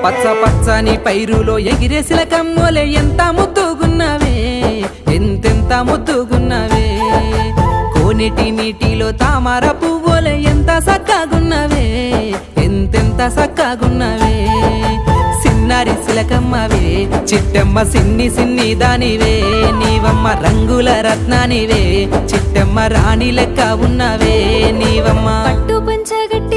పచ్చ పచ్చని పైరులో ఎగిరే సిలకమ్మోలే ఎంత ముద్దుగున్నవే, ఎంతెంత ముద్దుగున్నవే. కోనేటి నీటిలో తామర పువ్వులే ఎంత సక్కగున్నవే, ఎంతెంత సక్కగున్నవే. సిన్నారి సిలకమ్మవే చిట్టమ్మ సిన్ని సిన్ని దానివే, నీవమ్మ రంగుల రత్నానివే, చిట్టమ్మ రాణి లెక్క ఉన్నవే నీవమ్మ. పట్టు పంచగట్టి